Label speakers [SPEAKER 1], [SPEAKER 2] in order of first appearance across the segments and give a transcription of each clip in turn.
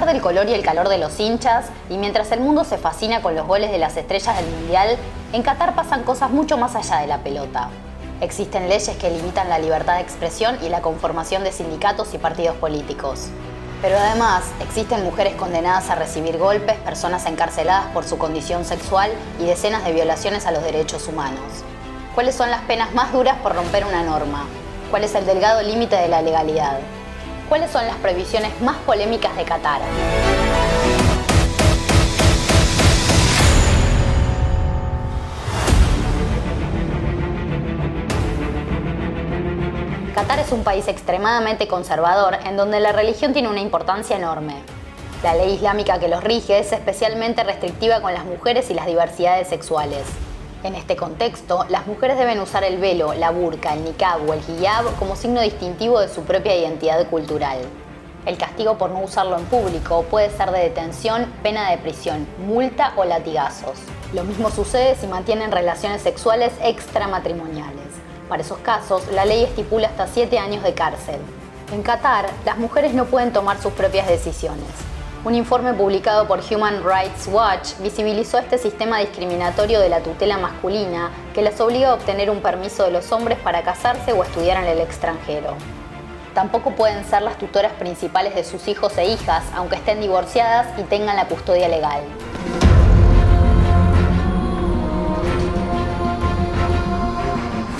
[SPEAKER 1] pesar del color y el calor de los hinchas, y mientras el mundo se fascina con los goles de las estrellas del Mundial, en Qatar pasan cosas mucho más allá de la pelota. Existen leyes que limitan la libertad de expresión y la conformación de sindicatos y partidos políticos. Pero además, existen mujeres condenadas a recibir golpes, personas encarceladas por su condición sexual y decenas de violaciones a los derechos humanos. ¿Cuáles son las penas más duras por romper una norma? ¿Cuál es el delgado límite de la legalidad? ¿Cuáles son las prohibiciones más polémicas de Qatar? Qatar es un país extremadamente conservador en donde la religión tiene una importancia enorme. La ley islámica que los rige es especialmente restrictiva con las mujeres y las diversidades sexuales. En este contexto, las mujeres deben usar el velo, la burka, el niqab o el hijab como signo distintivo de su propia identidad cultural. El castigo por no usarlo en público puede ser de detención, pena de prisión, multa o latigazos. Lo mismo sucede si mantienen relaciones sexuales extramatrimoniales. Para esos casos, la ley estipula hasta 7 años de cárcel. En Qatar, las mujeres no pueden tomar sus propias decisiones. Un informe publicado por Human Rights Watch visibilizó este sistema discriminatorio de la tutela masculina que las obliga a obtener un permiso de los hombres para casarse o estudiar en el extranjero. Tampoco pueden ser las tutoras principales de sus hijos e hijas, aunque estén divorciadas y tengan la custodia legal.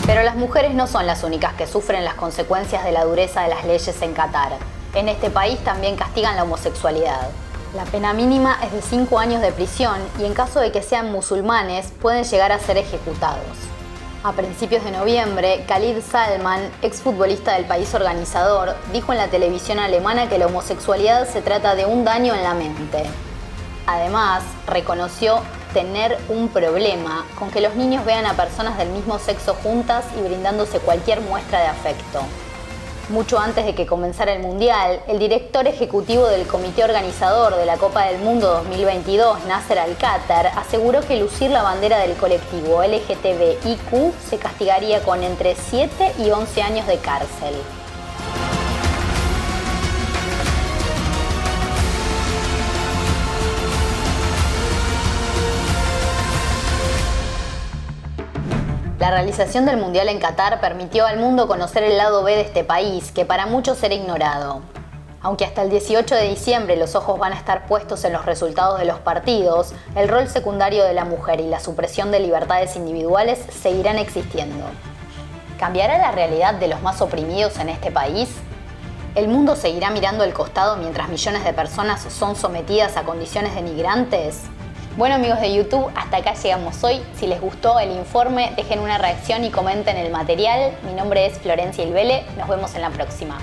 [SPEAKER 1] Pero las mujeres no son las únicas que sufren las consecuencias de la dureza de las leyes en Qatar. En este país también castigan la homosexualidad. La pena mínima es de 5 años de prisión y en caso de que sean musulmanes pueden llegar a ser ejecutados. A principios de noviembre, Khalid Salman, exfutbolista del país organizador, dijo en la televisión alemana que la homosexualidad se trata de un daño en la mente. Además, reconoció tener un problema con que los niños vean a personas del mismo sexo juntas y brindándose cualquier muestra de afecto. Mucho antes de que comenzara el Mundial, el director ejecutivo del comité organizador de la Copa del Mundo 2022, Nasser Al-Khater, aseguró que lucir la bandera del colectivo LGTBIQ se castigaría con entre 7 y 11 años de cárcel. La realización del Mundial en Qatar permitió al mundo conocer el lado B de este país, que para muchos era ignorado. Aunque hasta el 18 de diciembre los ojos van a estar puestos en los resultados de los partidos, el rol secundario de la mujer y la supresión de libertades individuales seguirán existiendo. ¿Cambiará la realidad de los más oprimidos en este país? ¿El mundo seguirá mirando al costado mientras millones de personas son sometidas a condiciones denigrantes? Bueno, amigos de YouTube, hasta acá llegamos hoy. Si les gustó el informe, dejen una reacción y comenten el material. Mi nombre es Florencia Ilvele. Nos vemos en la próxima.